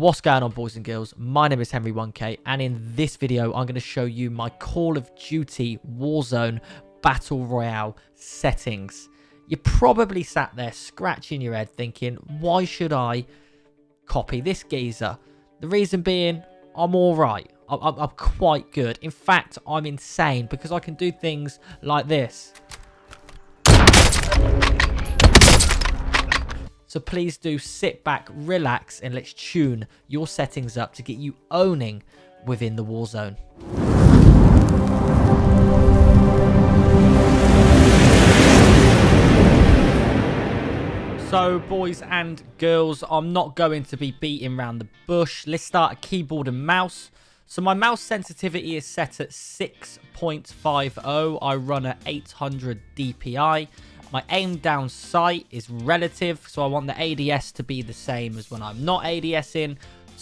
What's going on, boys and girls? My name is Henry1K, and in this video I'm going to show you my Call of Duty Warzone Battle Royale settings. You're probably sat there scratching your head thinking, why should I copy this geezer? The reason being, I'm alright. I'm quite good. In fact, I'm insane because I can do things like this. So please do sit back, relax, and let's tune your settings up to get you owning within the Warzone. So boys and girls, I'm not going to be beating around the bush. Let's start at keyboard and mouse. So my mouse sensitivity is set at 6.50. I run at 800 DPI. My aim down sight is relative, so I want the ADS to be the same as when I'm not ADSing,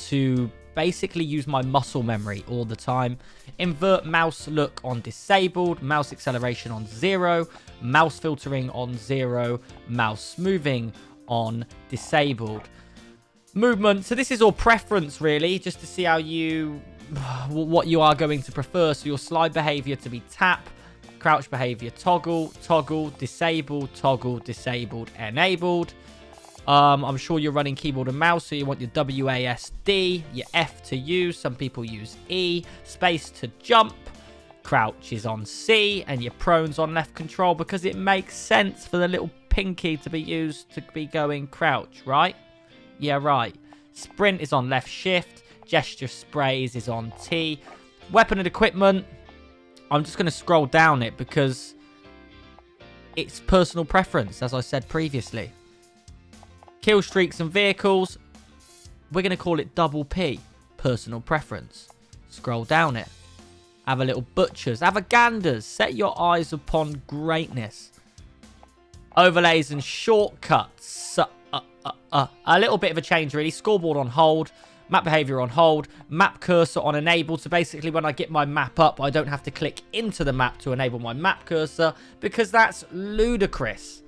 to basically use my muscle memory all the time. Invert mouse look on disabled, mouse acceleration on 0, mouse filtering on 0, mouse smoothing on disabled. Movement, so this is all preference really, just to see how what you are going to prefer. So your slide behavior to be tap, crouch behavior toggle, disabled, enabled. I'm sure you're running keyboard and mouse, so you want your WASD, your F to use. Some people use E, space to jump, crouch is on C, and your prone's on left control because it makes sense for the little pinky to be used to be going crouch, right? Yeah, right. Sprint is on left shift, gesture sprays is on T. Weapon and equipment, I'm just going to scroll down it because it's personal preference, as I said previously. Kill streaks and vehicles, we're going to call it double P, personal preference. Scroll down it. Have a little butchers, have a ganders, set your eyes upon greatness. Overlays and shortcuts, a little bit of a change really. Scoreboard on hold. Map behavior on hold, map cursor on enabled. So basically when I get my map up, I don't have to click into the map to enable my map cursor because that's ludicrous.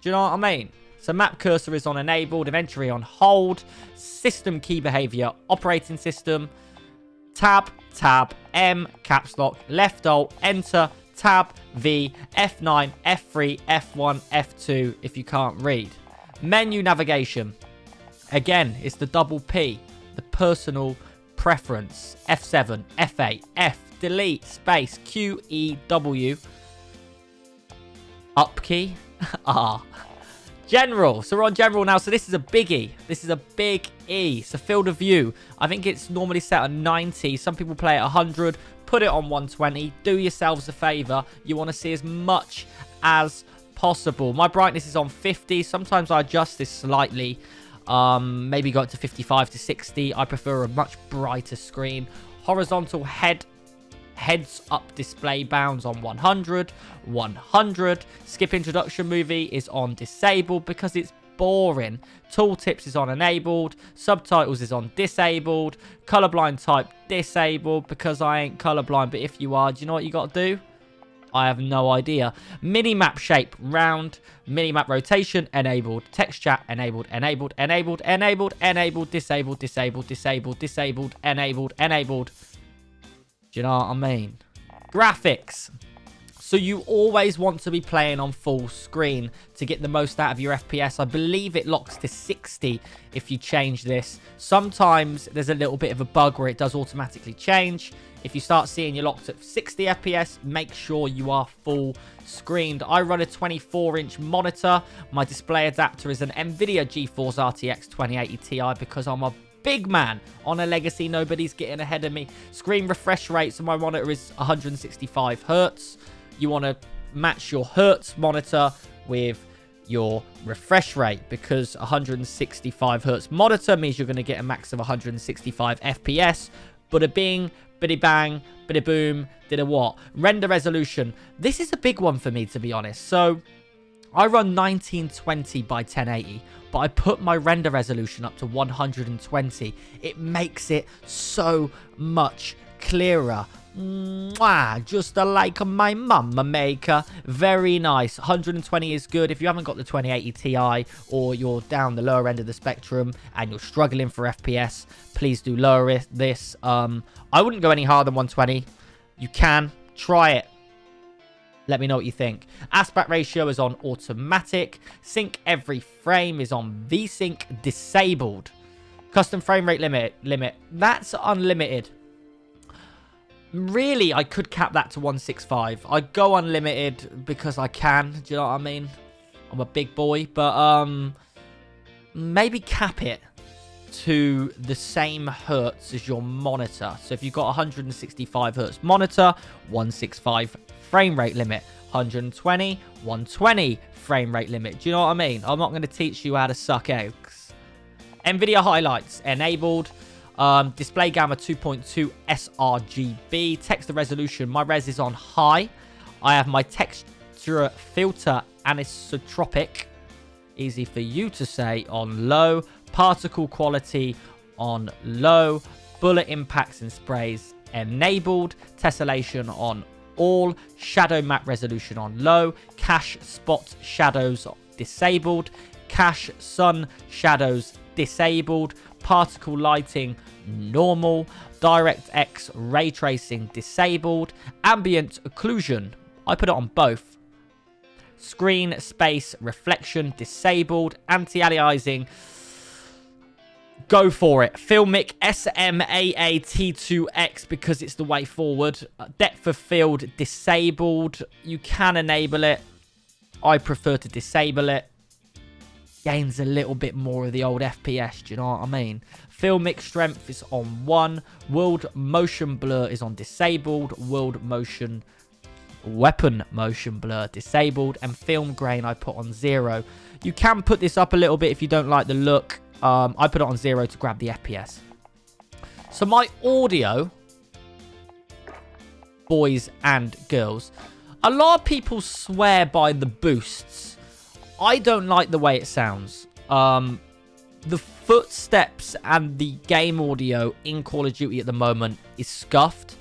Do you know what I mean? So map cursor is on enabled, inventory on hold, system key behavior, operating system, tab, M, caps lock, left alt, enter, tab, V, F9, F3, F1, F2 if you can't read. Menu navigation. Again, it's the double P. The personal preference. F7, F8, F, delete, space, Q, E, W. Up key, R. General. So we're on general now. So this is a biggie. This is a big E. So field of view. I think it's normally set at 90. Some people play at 100. Put it on 120. Do yourselves a favor. You want to see as much as possible. My brightness is on 50. Sometimes I adjust this slightly. Maybe go up to 55 to 60. I prefer a much brighter screen. Horizontal heads up display bounds on 100. Skip introduction movie is on disabled because it's boring. Tooltips is on enabled. Subtitles is on disabled. Colorblind type disabled because I ain't colorblind, but if you are, do you know what you got to do? I have no idea. Minimap shape, round. Minimap rotation, enabled. Text chat, enabled, disabled, enabled. Do you know what I mean? Graphics. So you always want to be playing on full screen to get the most out of your FPS. I believe it locks to 60 if you change this. Sometimes there's a little bit of a bug where it does automatically change. If you start seeing you're locked at 60 FPS, make sure you are full screened. I run a 24-inch monitor. My display adapter is an NVIDIA GeForce RTX 2080 Ti because I'm a big man on a legacy. Nobody's getting ahead of me. Screen refresh rate, so my monitor is 165 Hertz. You want to match your Hertz monitor with your refresh rate because 165 Hertz monitor means you're going to get a max of 165 FPS. Bada bing, biddy bang, biddy boom, did a what? Render resolution. This is a big one for me, to be honest. So I run 1920 by 1080, but I put my render resolution up to 120. It makes it so much clearer. Mwah, just like my mama maker. Very nice. 120 is good. If you haven't got the 2080 Ti or you're down the lower end of the spectrum and you're struggling for FPS, please do lower this. I wouldn't go any higher than 120. You can try it. Let me know what you think. Aspect ratio is on automatic. Sync every frame is on VSync disabled. Custom frame rate limit. That's unlimited. Really, I could cap that to 165. I go unlimited because I can. Do you know what I mean? I'm a big boy. But maybe cap it to the same hertz as your monitor. So if you've got 165 hertz monitor, 165 frame rate limit. 120, 120 frame rate limit. Do you know what I mean? I'm not going to teach you how to suck eggs. NVIDIA highlights enabled. Display gamma 2.2 sRGB. Texture resolution. My res is on high. I have my texture filter anisotropic. Easy for you to say, on low. Particle quality on low. Bullet impacts and sprays enabled. Tessellation on all. Shadow map resolution on low. Cache spot shadows disabled. Cache sun shadows disabled. Particle lighting normal. DirectX ray tracing disabled. Ambient occlusion, I put it on both. Screen space reflection disabled. Anti-aliasing, go for it. Filmic SMAAT2X because it's the way forward. Depth of field disabled. You can enable it. I prefer to disable it. Gains a little bit more of the old FPS, do you know what I mean? Filmic strength is on 1. World motion blur is on disabled. World motion weapon motion blur disabled. And film grain I put on 0. You can put this up a little bit if you don't like the look. I put it on 0 to grab the FPS. So my audio, boys and girls, a lot of people swear by the boosts. I don't like the way it sounds. The footsteps and the game audio in Call of Duty at the moment is scuffed.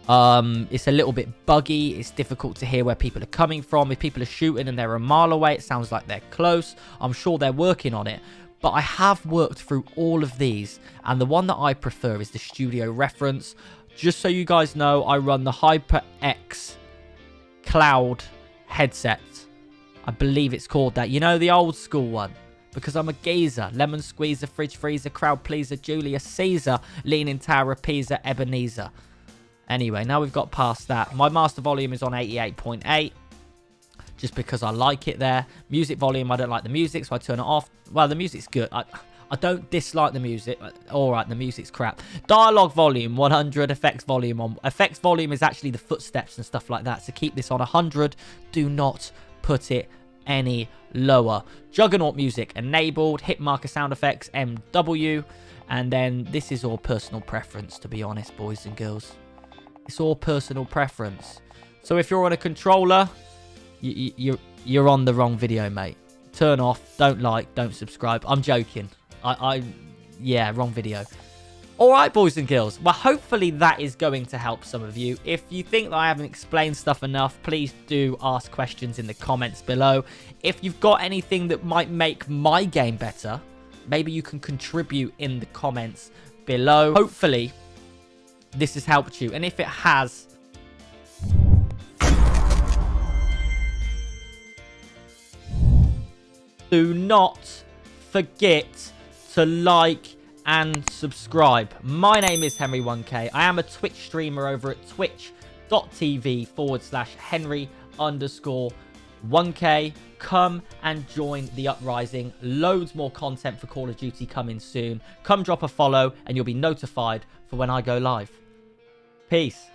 It's a little bit buggy. It's difficult to hear where people are coming from. If people are shooting and they're a mile away, it sounds like they're close. I'm sure they're working on it. But I have worked through all of these. And the one that I prefer is the studio reference. Just so you guys know, I run the HyperX Cloud headset. I believe it's called that. You know, the old school one. Because I'm a geezer. Lemon squeezer, fridge freezer, crowd pleaser, Julius Caesar, leaning tower of Pisa, Ebenezer. Anyway, now we've got past that. My master volume is on 88.8. Just because I like it there. Music volume, I don't like the music, so I turn it off. Well, the music's good. I don't dislike the music. Alright, the music's crap. Dialogue volume, 100. Effects volume on. Effects volume is actually the footsteps and stuff like that. So keep this on 100. Do not put it any lower. Juggernaut music enabled. Hit marker sound effects MW. And then this is all personal preference, to be honest, boys and girls. It's all personal preference. So if you're on a controller, you're on the wrong video, mate. Turn off, don't like, don't subscribe. I'm joking. Yeah, wrong video. Alright, boys and girls. Well, hopefully that is going to help some of you. If you think that I haven't explained stuff enough, please do ask questions in the comments below. If you've got anything that might make my game better, maybe you can contribute in the comments below. Hopefully, this has helped you. And if it has, do not forget to like and subscribe. My name is Henry1K. I am a Twitch streamer over at twitch.tv/Henry_1K. Come and join the uprising. Loads more content for Call of Duty coming soon. Come drop a follow and you'll be notified for when I go live. Peace.